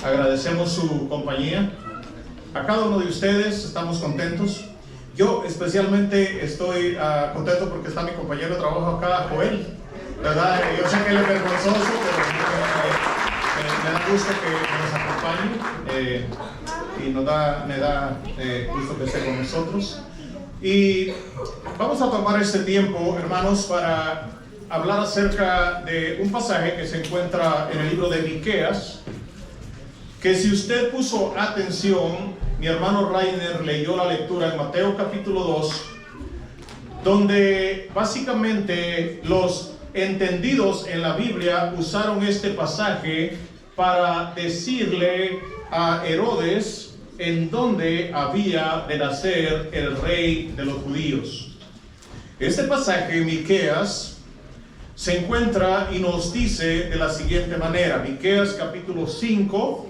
Agradecemos su compañía. A cada uno de ustedes estamos contentos. Yo especialmente estoy contento porque está mi compañero de trabajo acá, Joel, ¿verdad? Yo sé que él es vergonzoso, pero me da gusto que nos acompañe y me da gusto que esté con nosotros. Y vamos a tomar este tiempo, hermanos, para hablar acerca de un pasaje que se encuentra en el libro de Miqueas, que si usted puso atención, mi hermano Rainer leyó la lectura en Mateo capítulo 2, donde básicamente los entendidos en la Biblia usaron este pasaje para decirle a Herodes en donde había de nacer el rey de los judíos. Este pasaje, Miqueas, se encuentra y nos dice de la siguiente manera. Miqueas capítulo 5.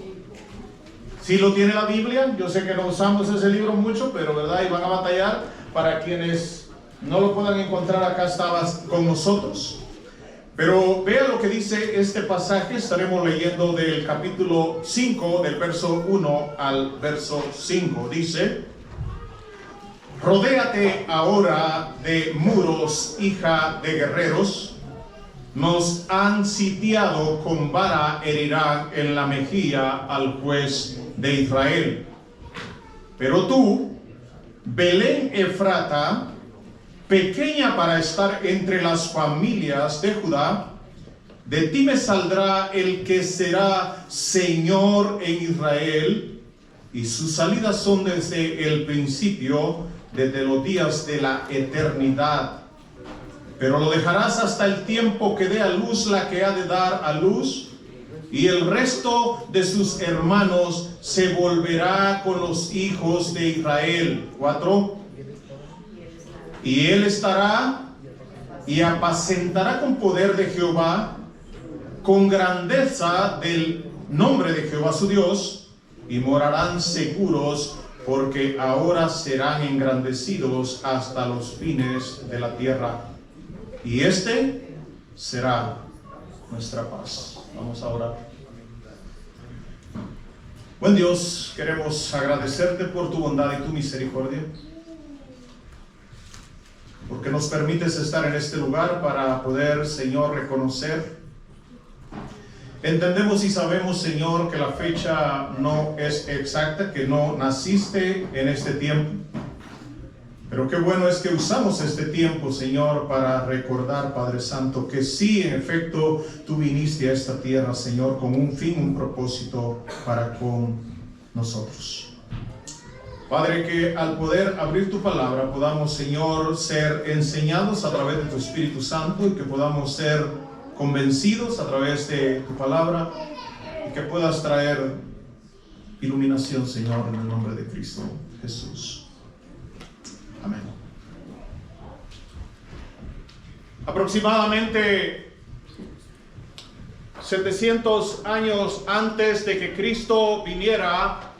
Si lo tiene la Biblia, yo sé que no usamos ese libro mucho, pero verdad, y van a batallar. Para quienes no lo puedan encontrar, acá estabas con nosotros. Pero vea lo que dice este pasaje. Estaremos leyendo del capítulo 5, del verso 1 al verso 5. Dice: rodéate ahora de muros, hija de guerreros. Nos han sitiado, con vara herirán en la mejilla al juez de Israel. Pero tú, Belén Efrata, pequeña para estar entre las familias de Judá, de ti me saldrá el que será Señor en Israel, y sus salidas son desde el principio, desde los días de la eternidad. Pero lo dejarás hasta el tiempo que dé a luz la que ha de dar a luz, y el resto de sus hermanos se volverá con los hijos de Israel. 4. Y él estará y apacentará con poder de Jehová, con grandeza del nombre de Jehová su Dios, y morarán seguros, porque ahora serán engrandecidos hasta los fines de la tierra. Y este será nuestra paz. Vamos a orar. Buen Dios, queremos agradecerte por tu bondad y tu misericordia, porque nos permites estar en este lugar para poder, Señor, reconocer. Entendemos y sabemos, Señor, que la fecha no es exacta, que no naciste en este tiempo. Pero qué bueno es que usamos este tiempo, Señor, para recordar, Padre Santo, que sí, en efecto, tú viniste a esta tierra, Señor, con un fin, un propósito para con nosotros. Padre, que al poder abrir tu palabra podamos, Señor, ser enseñados a través de tu Espíritu Santo, y que podamos ser convencidos a través de tu palabra, y que puedas traer iluminación, Señor, en el nombre de Cristo Jesús. Amén. Aproximadamente 700 años antes de que Cristo viniera,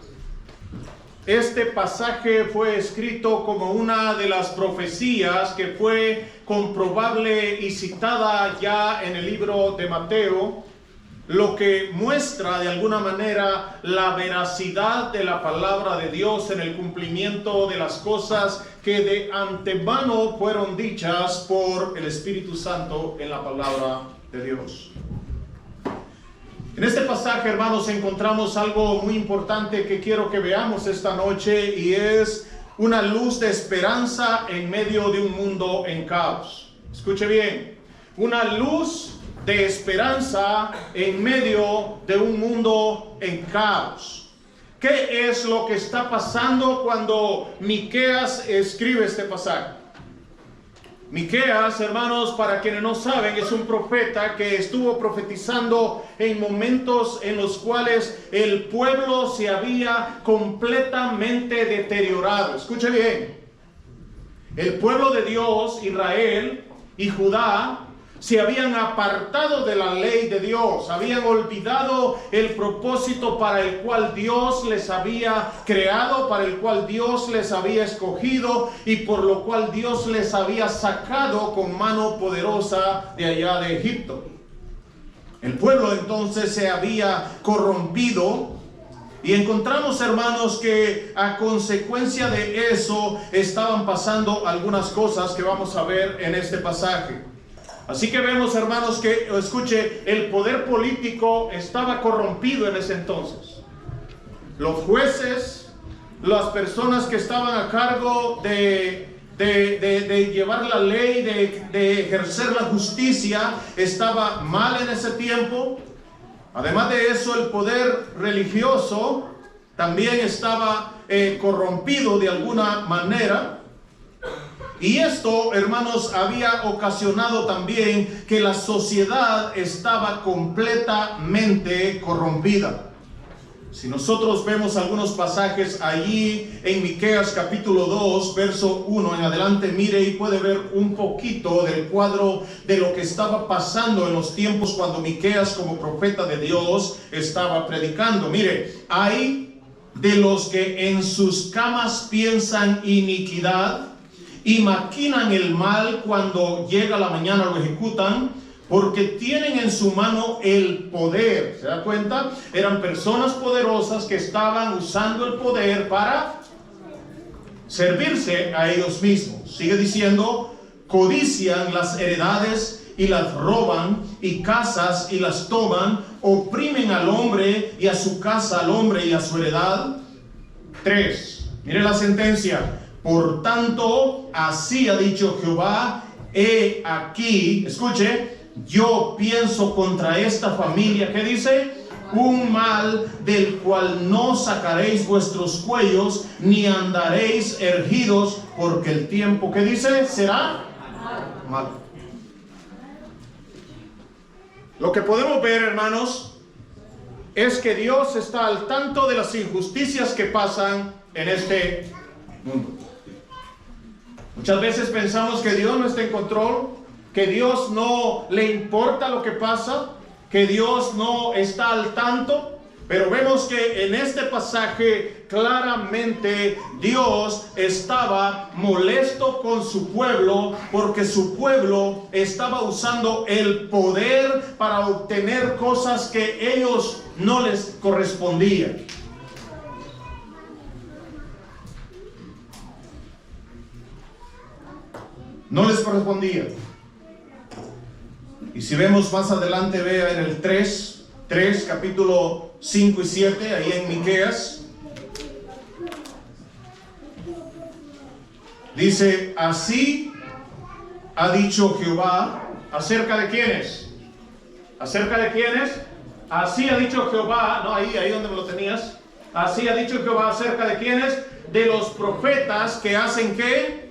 este pasaje fue escrito como una de las profecías que fue comprobable y citada ya en el libro de Mateo, lo que muestra de alguna manera la veracidad de la palabra de Dios en el cumplimiento de las cosas que de antemano fueron dichas por el Espíritu Santo en la palabra de Dios. En este pasaje, hermanos, encontramos algo muy importante que quiero que veamos esta noche, y es una luz de esperanza en medio de un mundo en caos. Escuche bien, una luz de esperanza en medio de un mundo en caos. ¿Qué es lo que está pasando cuando Miqueas escribe este pasaje? Miqueas, hermanos, para quienes no saben, es un profeta que estuvo profetizando en momentos en los cuales el pueblo se había completamente deteriorado. Escuche bien, el pueblo de Dios, Israel y Judá, se habían apartado de la ley de Dios, habían olvidado el propósito para el cual Dios les había creado, para el cual Dios les había escogido y por lo cual Dios les había sacado con mano poderosa de allá de Egipto. El pueblo entonces se había corrompido Y encontramos, hermanos, que a consecuencia de eso estaban pasando algunas cosas que vamos a ver en este pasaje. Así que vemos, hermanos, que, escuche, el poder político estaba corrompido en ese entonces. Los jueces, las personas que estaban a cargo de llevar la ley, de ejercer la justicia, estaba mal en ese tiempo. Además de eso, el poder religioso también estaba corrompido de alguna manera. Y esto, hermanos, había ocasionado también que la sociedad estaba completamente corrompida. Si nosotros vemos algunos pasajes allí en Miqueas capítulo 2, verso 1 en adelante, mire y puede ver un poquito del cuadro de lo que estaba pasando en los tiempos cuando Miqueas, como profeta de Dios, estaba predicando. Mire, hay de los que en sus camas piensan iniquidad y maquinan el mal, cuando llega la mañana lo ejecutan, porque tienen en su mano el poder. ¿Se da cuenta? Eran personas poderosas que estaban usando el poder para servirse a ellos mismos. Sigue diciendo, codician las heredades y las roban, y casas y las toman, oprimen al hombre y a su casa, al hombre y a su heredad. 3. Mire la sentencia. Por tanto, así ha dicho Jehová, he aquí, escuche, yo pienso contra esta familia, ¿qué dice? Un mal del cual no sacaréis vuestros cuellos, ni andaréis erguidos, porque el tiempo, ¿qué dice? Será mal. Lo que podemos ver, hermanos, es que Dios está al tanto de las injusticias que pasan en este mundo. Muchas veces pensamos que Dios no está en control, que Dios no le importa lo que pasa, que Dios no está al tanto, pero vemos que en este pasaje claramente Dios estaba molesto con su pueblo, porque su pueblo estaba usando el poder para obtener cosas que ellos no les correspondían. No les correspondía. Y si vemos más adelante, vea en el 3, capítulo 5 y 7, ahí en Miqueas. Dice, así ha dicho Jehová, ¿acerca de quiénes? ¿Acerca de quiénes? Así ha dicho Jehová, no, ahí donde me lo tenías. Así ha dicho Jehová, ¿acerca de quiénes? De los profetas que hacen ¿qué?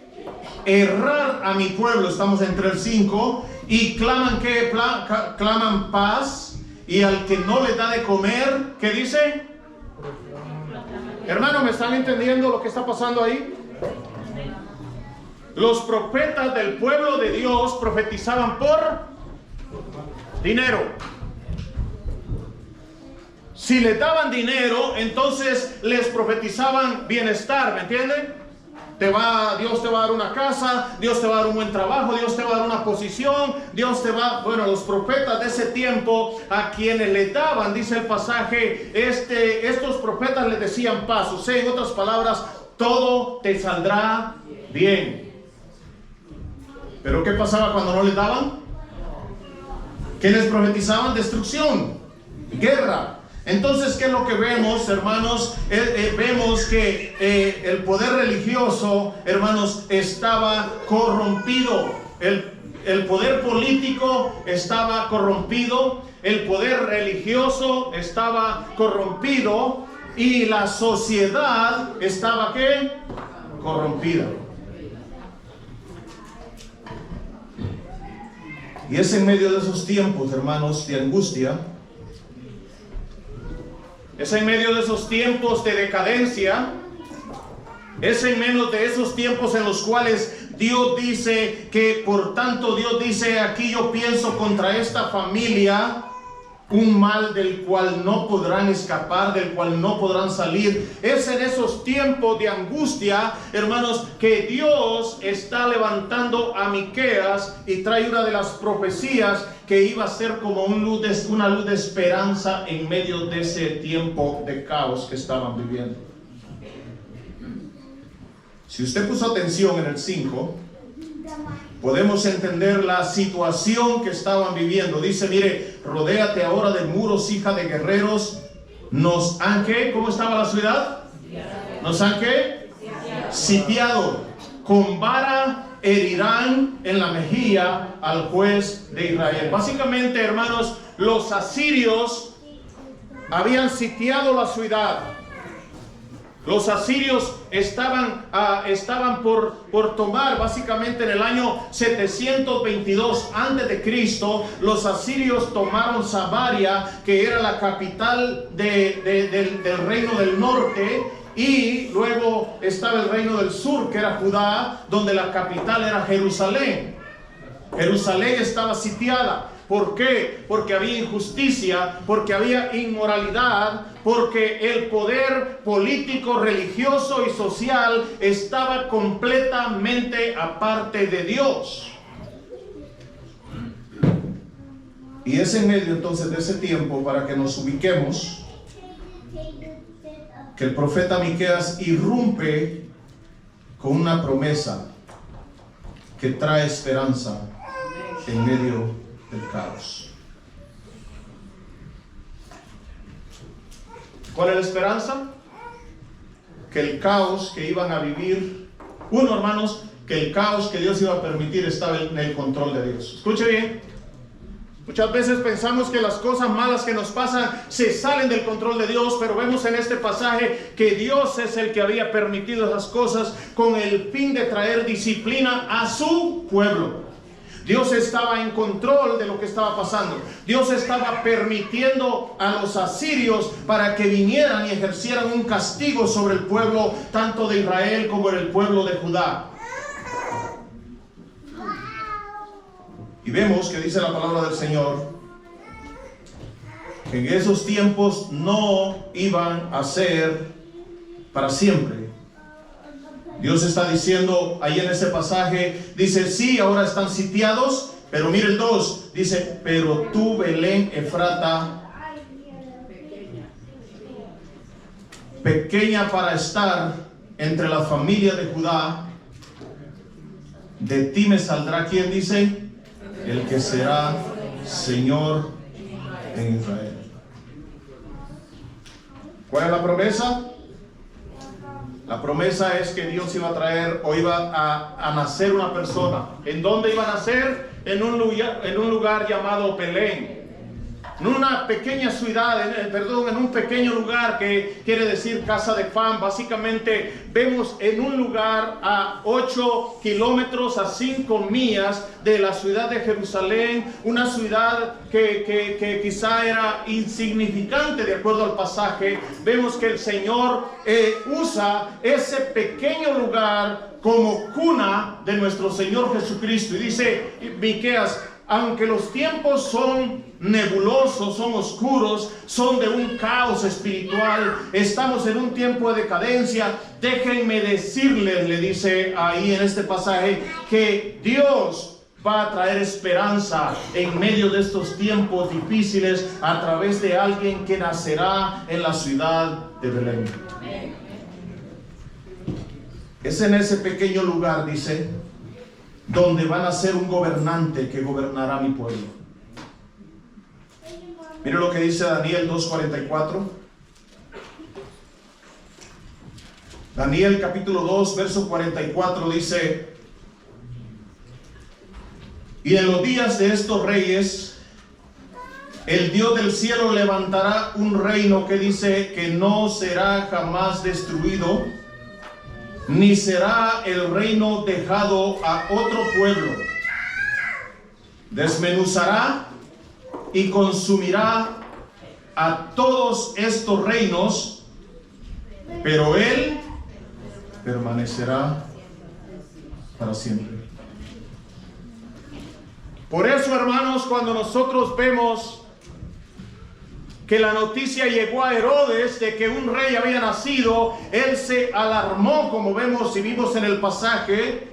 Errar a mi pueblo. Estamos entre el 5. Y claman ¿qué? Claman paz, y al que no le da de comer, ¿qué dice? Hermano, ¿me están entendiendo lo que está pasando ahí? Los profetas del pueblo de Dios profetizaban por dinero. Si les daban dinero, entonces les profetizaban bienestar, ¿me entienden? Dios te va a dar una casa, Dios te va a dar un buen trabajo, Dios te va a dar una posición, Dios te va... Bueno, los profetas de ese tiempo, a quienes le daban, dice el pasaje, estos profetas les decían paz. O sea, en otras palabras, todo te saldrá bien. Pero ¿qué pasaba cuando no les daban? ¿Qué les profetizaban? Destrucción, guerra. Entonces, ¿qué es lo que vemos, hermanos? Vemos que el poder religioso, hermanos, estaba corrompido. El poder político estaba corrompido. El poder religioso estaba corrompido. Y la sociedad estaba, ¿qué? Corrompida. Y es en medio de esos tiempos, hermanos, de angustia. Es en medio de esos tiempos de decadencia, es en medio de esos tiempos en los cuales Dios dice que, por tanto, Dios dice, aquí yo pienso contra esta familia, un mal del cual no podrán escapar, del cual no podrán salir. Es en esos tiempos de angustia, hermanos, que Dios está levantando a Miqueas y trae una de las profecías que iba a ser como una luz de esperanza en medio de ese tiempo de caos que estaban viviendo. Si usted puso atención en el 5, podemos entender la situación que estaban viviendo. Dice, mire, rodéate ahora de muros, hija de guerreros. Nos han, ¿qué? ¿Cómo estaba la ciudad? Nos han, ¿qué? Sitiado. Con vara herirán en la mejilla al juez de Israel. Básicamente, hermanos, los asirios habían sitiado la ciudad. Los asirios estaban por tomar, básicamente en el año 722 antes de Cristo. Los asirios tomaron Samaria, que era la capital del reino del norte, y luego estaba el reino del sur, que era Judá, donde la capital era Jerusalén. Jerusalén estaba sitiada. ¿Por qué? Porque había injusticia, porque había inmoralidad, porque el poder político, religioso y social estaba completamente aparte de Dios. Y es en medio entonces de ese tiempo, para que nos ubiquemos, que el profeta Miqueas irrumpe con una promesa que trae esperanza en medio del caos. ¿Cuál es la esperanza? Que el caos que iban a vivir, hermanos, que el caos que Dios iba a permitir estaba en el control de Dios. Escuche bien. Muchas veces pensamos que las cosas malas que nos pasan se salen del control de Dios, pero vemos en este pasaje que Dios es el que había permitido esas cosas con el fin de traer disciplina a su pueblo. Dios estaba en control de lo que estaba pasando. Dios estaba permitiendo a los asirios para que vinieran y ejercieran un castigo sobre el pueblo, tanto de Israel como el pueblo de Judá. Y vemos que dice la palabra del Señor que en esos tiempos no iban a ser para siempre. Dios está diciendo ahí en ese pasaje, dice, sí, ahora están sitiados, pero mire el 2, dice, pero tú, Belén Efrata, pequeña para estar entre la familia de Judá, de ti me saldrá, ¿quién dice? El que será Señor en Israel. ¿Cuál es la promesa? La promesa es que Dios iba a traer, o iba a nacer una persona. ¿En dónde iba a nacer? En un lugar llamado Belén. En una pequeña ciudad, en un pequeño lugar que quiere decir casa de pan. Básicamente vemos en un lugar a 8 kilómetros, a 5 millas de la ciudad de Jerusalén. Una ciudad que quizá era insignificante de acuerdo al pasaje. Vemos que el Señor usa ese pequeño lugar como cuna de nuestro Señor Jesucristo. Y dice Miqueas, aunque los tiempos son nebulosos, son oscuros, son de un caos espiritual, estamos en un tiempo de decadencia, déjenme decirles, le dice ahí en este pasaje, que Dios va a traer esperanza en medio de estos tiempos difíciles a través de alguien que nacerá en la ciudad de Belén. Es en ese pequeño lugar, dice, donde van a ser un gobernante que gobernará mi pueblo. Mire lo que dice Daniel 2:44. Daniel capítulo 2, verso 44 dice: y en los días de estos reyes, el Dios del cielo levantará un reino que dice que no será jamás destruido, ni será el reino dejado a otro pueblo. Desmenuzará y consumirá a todos estos reinos, pero él permanecerá para siempre. Por eso, hermanos, cuando nosotros vemos que la noticia llegó a Herodes de que un rey había nacido, él se alarmó, como vemos y vimos en el pasaje.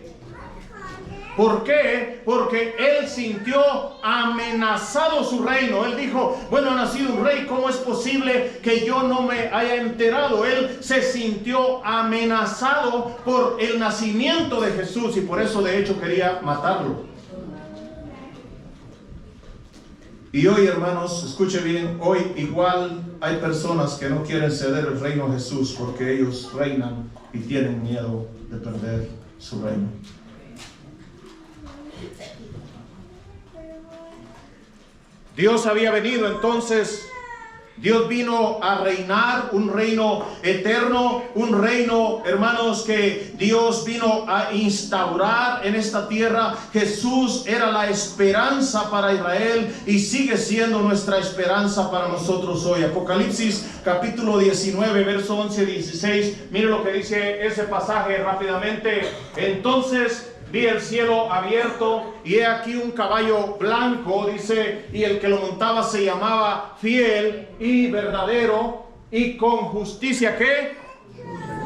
¿Por qué? Porque él sintió amenazado su reino. Él dijo, bueno, ha nacido un rey, ¿cómo es posible que yo no me haya enterado? Él se sintió amenazado por el nacimiento de Jesús y por eso de hecho quería matarlo. Y hoy, hermanos, escuche bien, hoy igual hay personas que no quieren ceder el reino a Jesús porque ellos reinan y tienen miedo de perder su reino. Dios había venido entonces, Dios vino a reinar un reino eterno, un reino, hermanos, que Dios vino a instaurar en esta tierra. Jesús era la esperanza para Israel y sigue siendo nuestra esperanza para nosotros hoy. Apocalipsis capítulo 19, verso 11 y 16. Mire lo que dice ese pasaje rápidamente. Entonces vi el cielo abierto y he aquí un caballo blanco, dice, y el que lo montaba se llamaba Fiel y Verdadero, y con justicia ¿qué?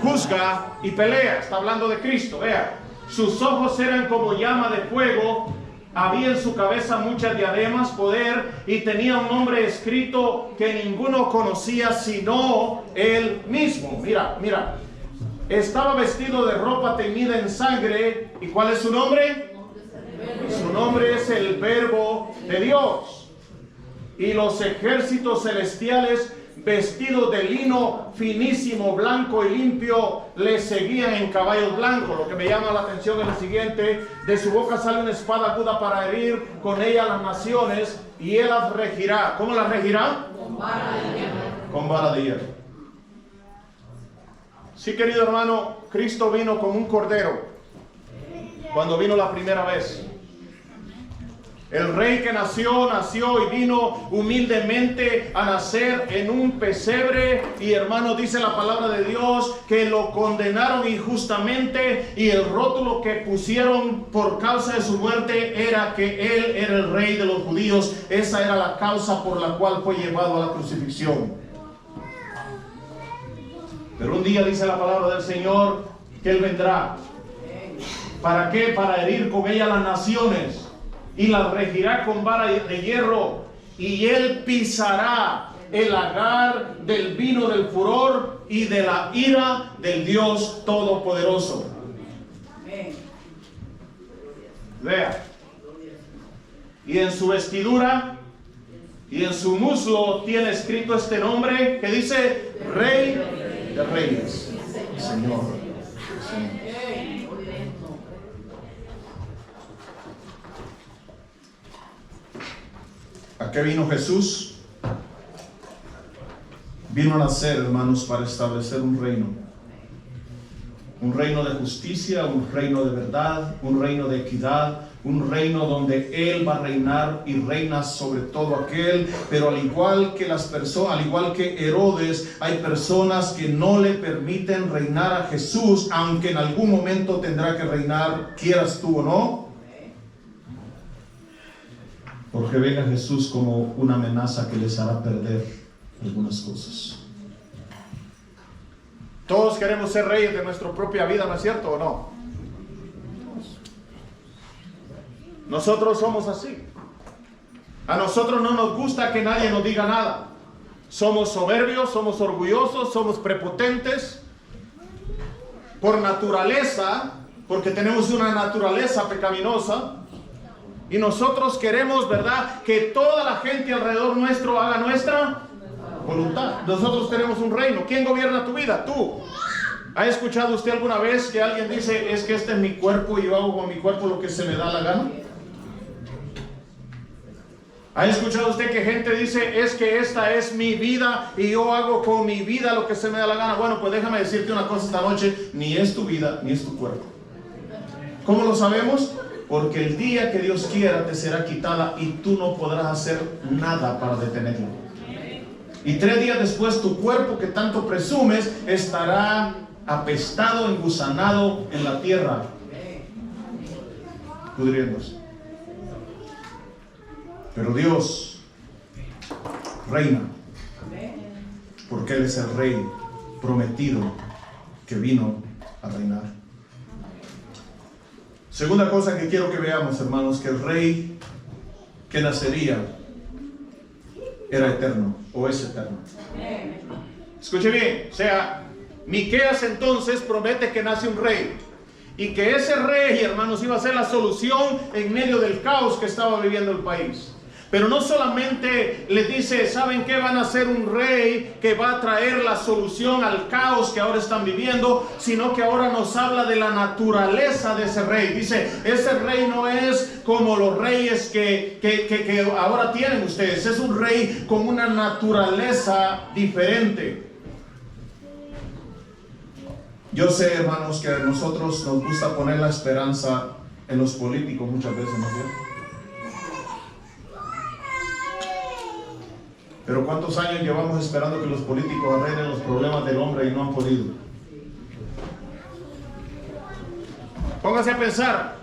Juzga y pelea. Está hablando de Cristo. Vea, sus ojos eran como llama de fuego, había en su cabeza muchas diademas, poder, y tenía un nombre escrito que ninguno conocía sino él mismo. Mira. Estaba vestido de ropa teñida en sangre. ¿Y cuál es su nombre? Su nombre es el Verbo de Dios. Y los ejércitos celestiales, vestidos de lino finísimo, blanco y limpio, le seguían en caballos blancos. Lo que me llama la atención es lo siguiente: de su boca sale una espada aguda para herir con ella las naciones, y él las regirá. ¿Cómo las regirá? Con vara de hierro. Con vara de hierro. Sí, querido hermano, Cristo vino como un cordero cuando vino la primera vez. El rey que nació y vino humildemente a nacer en un pesebre. Y hermano, dice la palabra de Dios que lo condenaron injustamente, y el rótulo que pusieron por causa de su muerte era que él era el rey de los judíos. Esa era la causa por la cual fue llevado a la crucifixión. Pero un día dice la palabra del Señor que Él vendrá. ¿Para qué? Para herir con ella las naciones, y las regirá con vara de hierro, y Él pisará el lagar del vino del furor y de la ira del Dios Todopoderoso. Vea. Y en su vestidura y en su muslo tiene escrito este nombre que dice Rey de Reyes, Señor. ¿A qué vino Jesús? Vino a nacer, hermanos, para establecer un reino de justicia, un reino de verdad, un reino de equidad, un reino donde Él va a reinar y reina sobre todo aquel. Pero al igual que las personas, al igual que Herodes, hay personas que no le permiten reinar a Jesús, aunque en algún momento tendrá que reinar, quieras tú o no, porque ven a Jesús como una amenaza que les hará perder algunas cosas. Todos queremos ser reyes de nuestra propia vida, ¿no es cierto o no? Nosotros somos así. A nosotros no nos gusta que nadie nos diga nada. Somos soberbios, somos orgullosos, somos prepotentes por naturaleza, porque tenemos una naturaleza pecaminosa. Y nosotros queremos, ¿verdad?, que toda la gente alrededor nuestro haga nuestra voluntad. Nosotros tenemos un reino. ¿Quién gobierna tu vida? Tú. ¿Ha escuchado usted alguna vez que alguien dice, es que este es mi cuerpo y yo hago con mi cuerpo lo que se me da la gana? ¿Ha escuchado usted que gente dice, es que esta es mi vida y yo hago con mi vida lo que se me da la gana? Bueno, pues déjame decirte una cosa esta noche: ni es tu vida, ni es tu cuerpo. ¿Cómo lo sabemos? Porque el día que Dios quiera te será quitada y tú no podrás hacer nada para detenerlo. Y 3 días después tu cuerpo que tanto presumes estará apestado, engusanado en la tierra, pudriéndose. Pero Dios reina porque Él es el Rey prometido que vino a reinar. Segunda cosa que quiero que veamos, hermanos, que el Rey que nacería era eterno, o es eterno. Escuche bien, o sea, Miqueas entonces promete que nace un rey, y que ese rey, hermanos, iba a ser la solución en medio del caos que estaba viviendo el país. Pero no solamente les dice, ¿saben qué? Van a ser un rey que va a traer la solución al caos que ahora están viviendo, sino que ahora nos habla de la naturaleza de ese rey. Dice, ese rey no es como los reyes que ahora tienen ustedes. Es un rey con una naturaleza diferente. Yo sé, hermanos, que a nosotros nos gusta poner la esperanza en los políticos muchas veces, ¿no es cierto? Pero ¿cuántos años llevamos esperando que los políticos arreglen los problemas del hombre y no han podido? Póngase a pensar.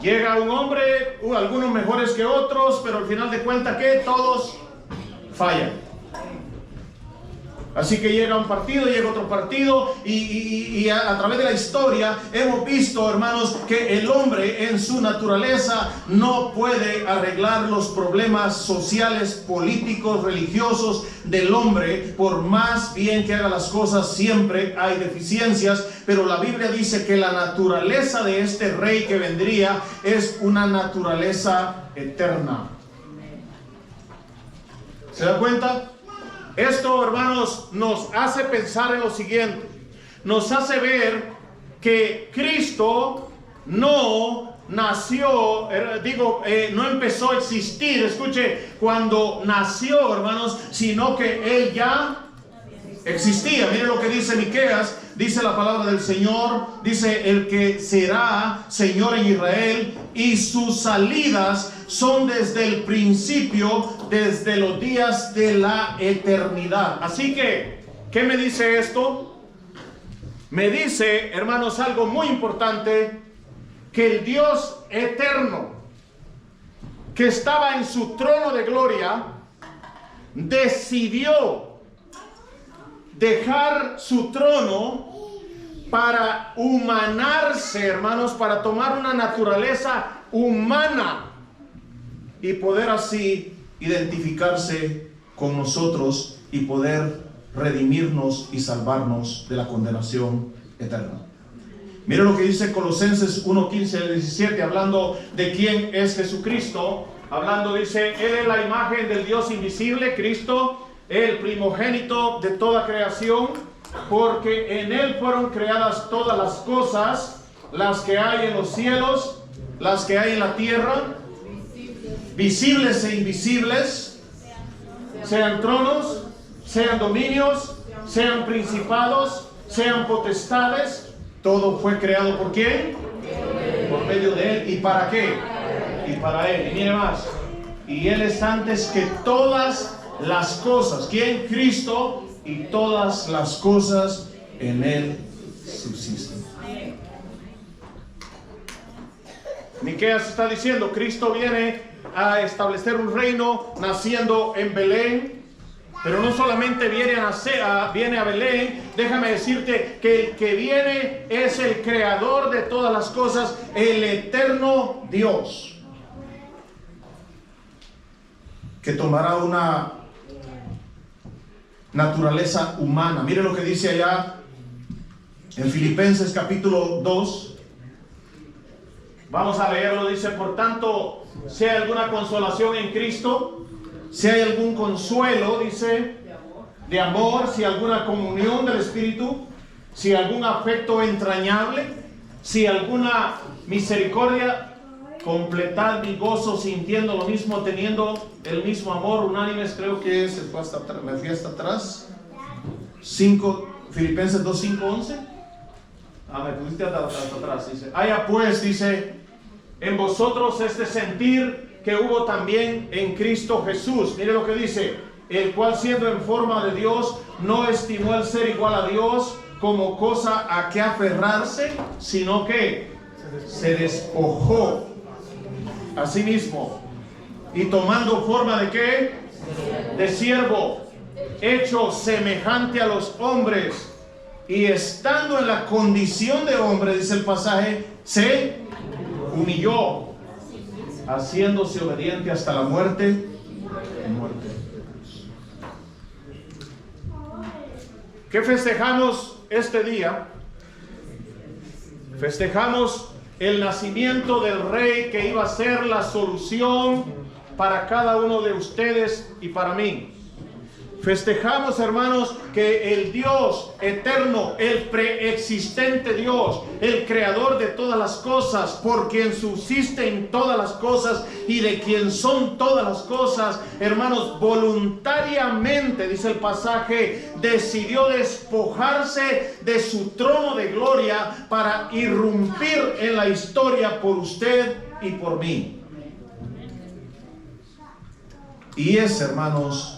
Llega un hombre, algunos mejores que otros, pero al final de cuentas, ¿qué? Todos fallan. Así que llega un partido, llega otro partido, y a través de la historia hemos visto, hermanos, que el hombre en su naturaleza no puede arreglar los problemas sociales, políticos, religiosos del hombre. Por más bien que haga las cosas, siempre hay deficiencias, pero la Biblia dice que la naturaleza de este rey que vendría es una naturaleza eterna. ¿Se da cuenta? Esto, hermanos, nos hace pensar en lo siguiente. Nos hace ver que Cristo no nació, no empezó a existir, escuche, cuando nació, hermanos, sino que Él ya existía. Miren lo que dice Miqueas, dice la palabra del Señor, dice, el que será Señor en Israel, y sus salidas son desde el principio, desde los días de la eternidad. Así que, ¿qué me dice esto? Me dice, hermanos, algo muy importante, que el Dios eterno, que estaba en su trono de gloria, decidió dejar su trono para humanarse, hermanos, para tomar una naturaleza humana y poder así identificarse con nosotros y poder redimirnos y salvarnos de la condenación eterna. Mira lo que dice Colosenses 1:15 al 17, hablando de quién es Jesucristo. Hablando, dice, Él es la imagen del Dios invisible, Cristo, el primogénito de toda creación, porque en Él fueron creadas todas las cosas, las que hay en los cielos, las que hay en la tierra, visibles e invisibles, sean tronos, sean dominios, sean principados, sean potestades. Todo fue creado ¿por quién? Por medio de Él. ¿Y para qué? Y para Él. Y mire más. Y Él es antes que todas las cosas. ¿Quién? Cristo. Y todas las cosas en Él subsisten. Miqueas está diciendo, Cristo viene a establecer un reino naciendo en Belén. Pero no solamente viene a nacer, viene a Belén. Déjame decirte que el que viene es el creador de todas las cosas, el eterno Dios, que tomará una naturaleza humana. Mire lo que dice allá en Filipenses capítulo 2. Vamos a leerlo. Dice, por tanto, si hay alguna consolación en Cristo, si hay algún consuelo, dice, de amor, si alguna comunión del Espíritu, si algún afecto entrañable, si alguna misericordia, completad mi gozo sintiendo lo mismo, teniendo el mismo amor, unánimes. Creo que se fue hasta atrás, me fui hasta atrás. Filipenses 2, 5, 11. Me pusiste hasta atrás, dice. Haya pues, dice, en vosotros este sentir que hubo también en Cristo Jesús. Mire lo que dice, el cual siendo en forma de Dios, no estimó el ser igual a Dios como cosa a que aferrarse, sino que se despojó a sí mismo, y tomando forma de ¿qué? de siervo, hecho semejante a los hombres, y estando en la condición de hombre, dice el pasaje, se humilló, haciéndose obediente hasta la muerte. ¿Qué festejamos este día? Festejamos el nacimiento del Rey que iba a ser la solución para cada uno de ustedes y para mí. Festejamos, hermanos, que el Dios eterno, el preexistente Dios, el creador de todas las cosas, por quien subsisten todas las cosas y de quien son todas las cosas, hermanos, voluntariamente, dice el pasaje, decidió despojarse de su trono de gloria para irrumpir en la historia por usted y por mí. Y hermanos,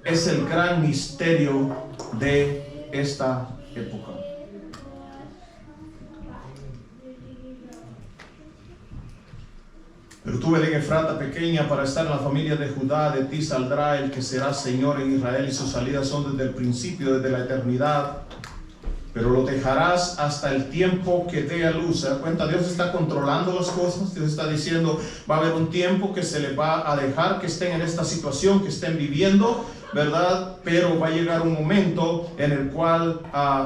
es el gran misterio de esta época. Pero tú, Belén Efrata pequeña, para estar en la familia de Judá, de ti saldrá el que será Señor en Israel, y sus salidas son desde el principio, desde la eternidad. Pero lo dejarás hasta el tiempo que dé a luz. ¿Se da cuenta? Dios está controlando las cosas. Dios está diciendo, va a haber un tiempo que se les va a dejar que estén en esta situación, que estén viviendo, ¿verdad? Pero va a llegar un momento en el cual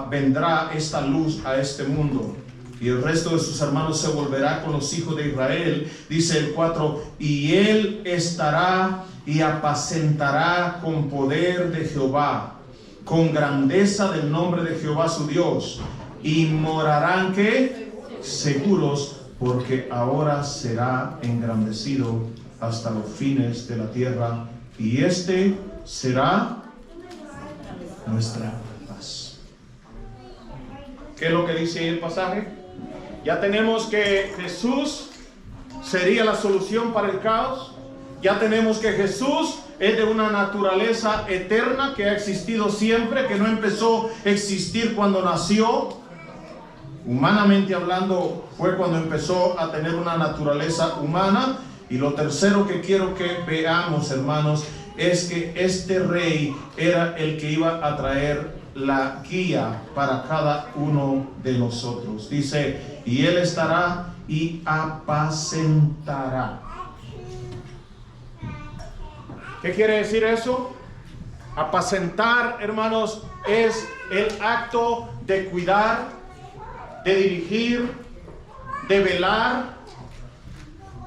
vendrá esta luz a este mundo. Y el resto de sus hermanos se volverá con los hijos de Israel. Dice el 4, y él estará y apacentará con poder de Jehová, con grandeza del nombre de Jehová su Dios, y morarán ¿qué? Seguros, porque ahora será engrandecido hasta los fines de la tierra, y será nuestra paz. ¿Qué es lo que dice ahí el pasaje? Ya tenemos que Jesús sería la solución para el caos. Ya tenemos que Jesús es de una naturaleza eterna que ha existido siempre, que no empezó a existir cuando nació. Humanamente hablando, fue cuando empezó a tener una naturaleza humana. Y lo tercero que quiero que veamos, hermanos, es que este rey era el que iba a traer la guía para cada uno de nosotros. Dice, y él estará y apacentará. ¿Qué quiere decir eso? Apacentar, hermanos, es el acto de cuidar, de dirigir, de velar,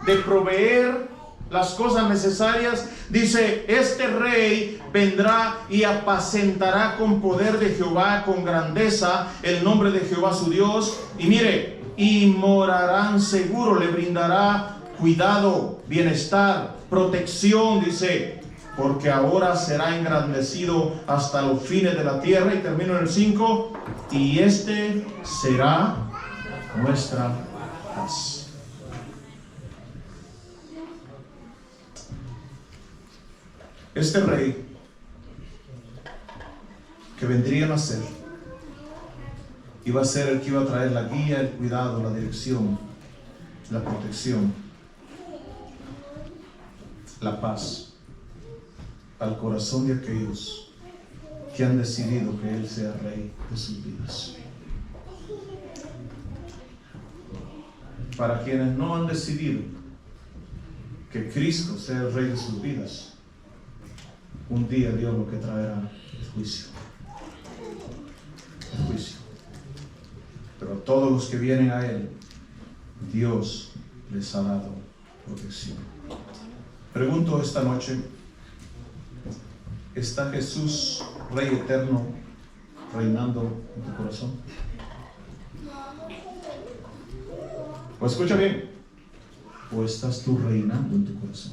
de proveer las cosas necesarias. Dice, este rey vendrá y apacentará con poder de Jehová, con grandeza, el nombre de Jehová su Dios. Y mire, y morarán seguro, le brindará cuidado, bienestar, protección, dice, porque ahora será engrandecido hasta los fines de la tierra. Y termino en el 5, y será nuestra paz. Este rey que vendría a nacer iba a ser el que iba a traer la guía, el cuidado, la dirección, la protección, la paz al corazón de aquellos que han decidido que Él sea Rey de sus vidas. Para quienes no han decidido que Cristo sea el Rey de sus vidas, un día Dios lo que traerá es juicio. El juicio. Pero a todos los que vienen a Él, Dios les ha dado protección. Pregunto esta noche, ¿está Jesús, Rey eterno, reinando en tu corazón? O escucha bien, ¿o estás tú reinando en tu corazón?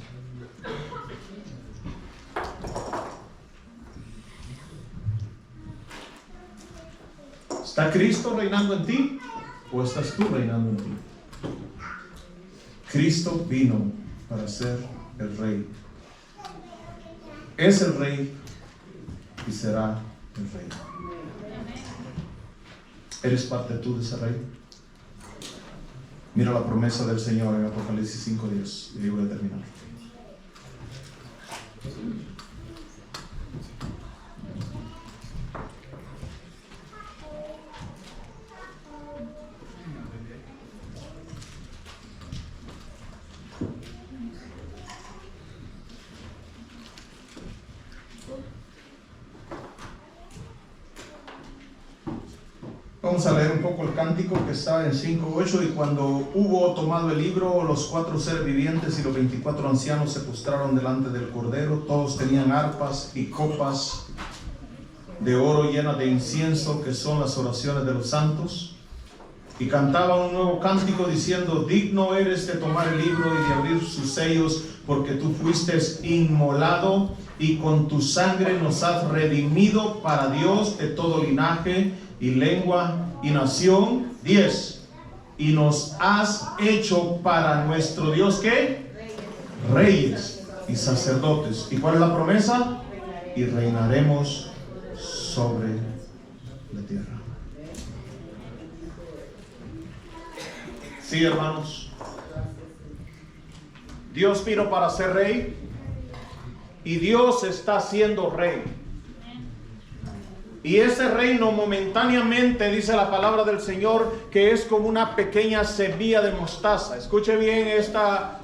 ¿Está Cristo reinando en ti o estás tú reinando en ti? Cristo vino para ser el Rey. Es el Rey y será el Rey. ¿Eres parte tú de ese Rey? Mira la promesa del Señor en Apocalipsis 5:10. Y ahí voy a terminar. Vamos a leer un poco el cántico que está en 5:8. Y cuando hubo tomado el libro, los 4 seres vivientes y los 24 ancianos se postraron delante del Cordero. Todos tenían arpas y copas de oro llenas de incienso, que son las oraciones de los santos. Y cantaban un nuevo cántico diciendo: digno eres de tomar el libro y de abrir sus sellos, porque tú fuiste inmolado y con tu sangre nos has redimido para Dios de todo linaje y lengua y nación. 10. Y nos has hecho para nuestro Dios, ¿qué? Reyes y sacerdotes. ¿Y cuál es la promesa? Y reinaremos sobre la tierra. Sí, hermanos, Dios vino para ser rey y Dios está siendo rey. Y ese reino momentáneamente, dice la palabra del Señor, que es como una pequeña semilla de mostaza. Escuche bien esta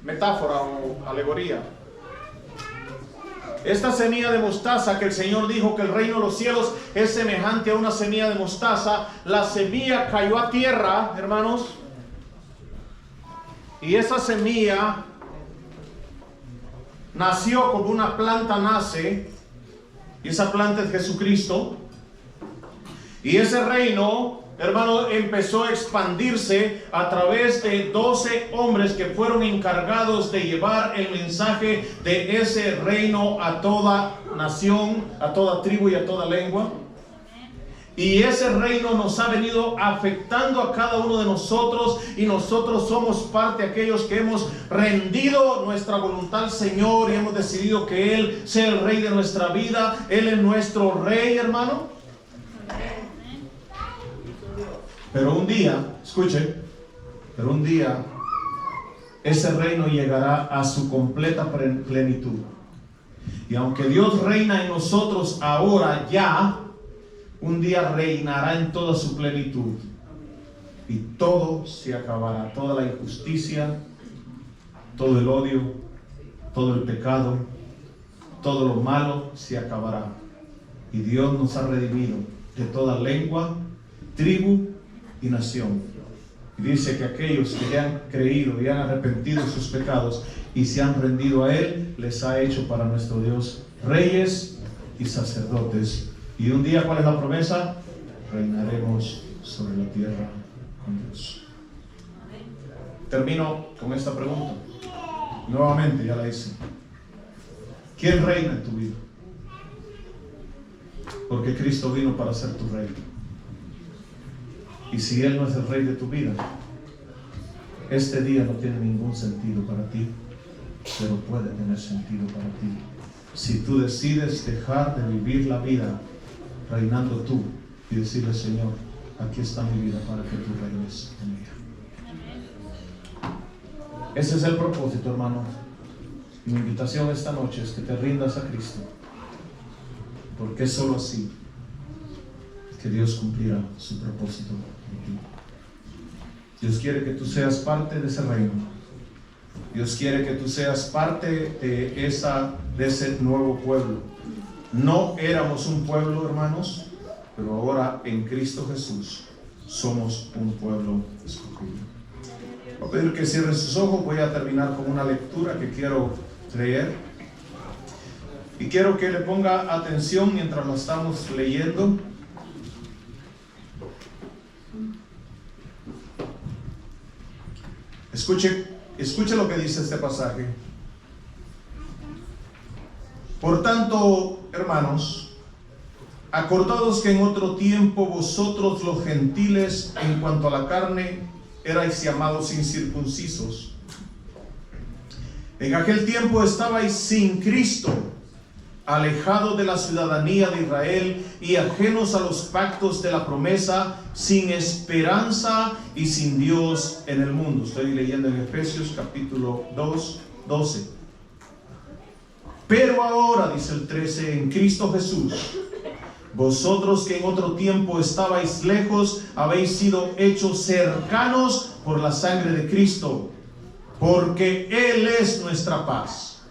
metáfora o alegoría. Esta semilla de mostaza que el Señor dijo que el reino de los cielos es semejante a una semilla de mostaza. La semilla cayó a tierra, hermanos, y esa semilla nació como una planta nace, y esa planta es Jesucristo. Y ese reino, hermano, empezó a expandirse a través de 12 hombres que fueron encargados de llevar el mensaje de ese reino a toda nación, a toda tribu y a toda lengua. Y ese reino nos ha venido afectando a cada uno de nosotros, y nosotros somos parte de aquellos que hemos rendido nuestra voluntad al Señor y hemos decidido que Él sea el rey de nuestra vida. Él es nuestro rey, hermano. Pero un día, escuche, pero un día ese reino llegará a su completa plenitud. Y aunque Dios reina en nosotros ahora ya, un día reinará en toda su plenitud. Y todo se acabará, toda la injusticia, todo el odio, todo el pecado, todo lo malo se acabará. Y Dios nos ha redimido de toda lengua, tribu y nación. Y dice que aquellos que le han creído y han arrepentido de sus pecados y se han rendido a Él, les ha hecho para nuestro Dios reyes y sacerdotes. Y un día, ¿cuál es la promesa? Reinaremos sobre la tierra con Dios. Termino con esta pregunta. Nuevamente, ya la hice. ¿Quién reina en tu vida? Porque Cristo vino para ser tu rey. Y si Él no es el rey de tu vida, este día no tiene ningún sentido para ti, pero puede tener sentido para ti si tú decides dejar de vivir la vida reinando tú y decirle: Señor, aquí está mi vida para que tú reines en ella. Ese es el propósito, hermano. Mi invitación esta noche es que te rindas a Cristo, porque es solo así que Dios cumplirá su propósito en ti. Dios quiere que tú seas parte de ese reino. Dios quiere que tú seas parte de ese nuevo pueblo. No éramos un pueblo, hermanos, pero ahora en Cristo Jesús somos un pueblo escogido. Voy a pedir que cierren sus ojos. Voy a terminar con una lectura que quiero leer. Y quiero que le ponga atención mientras lo estamos leyendo. Escuche lo que dice este pasaje. Por tanto, hermanos, acordados que en otro tiempo vosotros los gentiles, en cuanto a la carne, erais llamados incircuncisos. En aquel tiempo estabais sin Cristo, alejados de la ciudadanía de Israel y ajenos a los pactos de la promesa, sin esperanza y sin Dios en el mundo. Estoy leyendo en Efesios capítulo 2, 12. Pero ahora, dice el 13, en Cristo Jesús, vosotros que en otro tiempo estabais lejos, habéis sido hechos cercanos por la sangre de Cristo, porque Él es nuestra paz,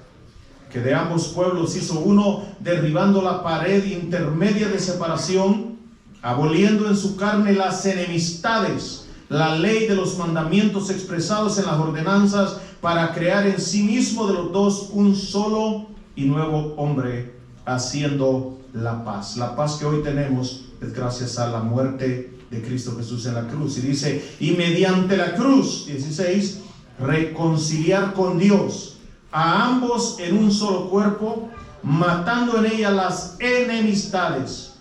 que de ambos pueblos hizo uno, derribando la pared intermedia de separación, aboliendo en su carne las enemistades, la ley de los mandamientos expresados en las ordenanzas, para crear en sí mismo de los dos un solo y nuevo hombre, haciendo la paz. La paz que hoy tenemos es gracias a la muerte de Cristo Jesús en la cruz. Y dice, y mediante la cruz, 16, reconciliar con Dios a ambos en un solo cuerpo, matando en ella las enemistades.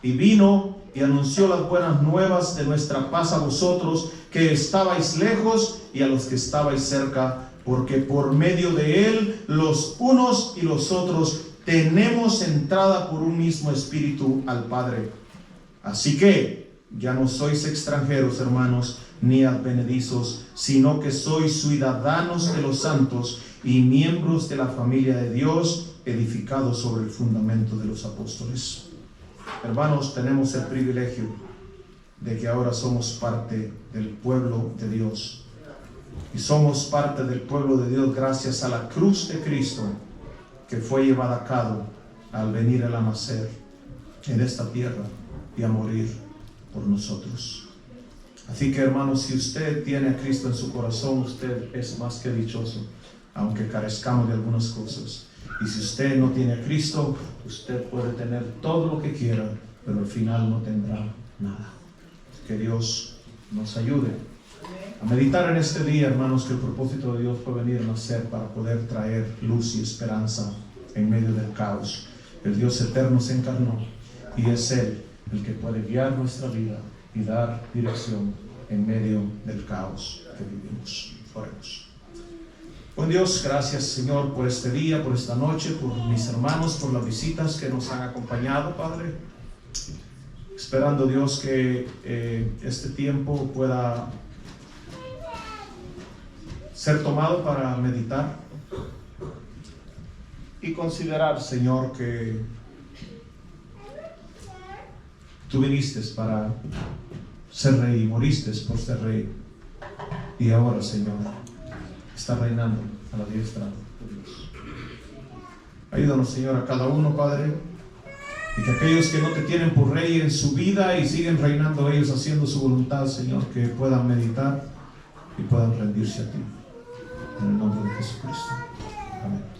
Y vino y anunció las buenas nuevas de nuestra paz a vosotros que estabais lejos y a los que estabais cerca, porque por medio de él los unos y los otros tenemos entrada por un mismo espíritu al Padre. Así que ya no sois extranjeros, hermanos, ni advenedizos, sino que sois ciudadanos de los santos y miembros de la familia de Dios, edificados sobre el fundamento de los apóstoles. Hermanos, tenemos el privilegio de que ahora somos parte del pueblo de Dios. Y somos parte del pueblo de Dios gracias a la cruz de Cristo, que fue llevada a cabo al venir a nacer en esta tierra y a morir por nosotros. Así que, hermanos, si usted tiene a Cristo en su corazón, usted es más que dichoso, aunque carezcamos de algunas cosas. Y si usted no tiene a Cristo, usted puede tener todo lo que quiera, pero al final no tendrá nada. Que Dios nos ayude a meditar en este día, hermanos, que el propósito de Dios fue venir a nacer para poder traer luz y esperanza en medio del caos. El Dios eterno se encarnó y es Él el que puede guiar nuestra vida y dar dirección en medio del caos que vivimos. Oremos. Buen Dios, gracias, Señor, por este día, por esta noche, por mis hermanos, por las visitas que nos han acompañado, Padre. Esperando, Dios, que este tiempo pueda ser tomado para meditar y considerar, Señor, que tú viniste para ser rey y moriste por ser rey, y ahora, Señor, está reinando a la diestra de Dios. Ayúdanos, Señor, a cada uno, Padre, y que aquellos que no te tienen por rey en su vida y siguen reinando ellos haciendo su voluntad, Señor, que puedan meditar y puedan rendirse a ti. En el nombre de Jesucristo. Amén.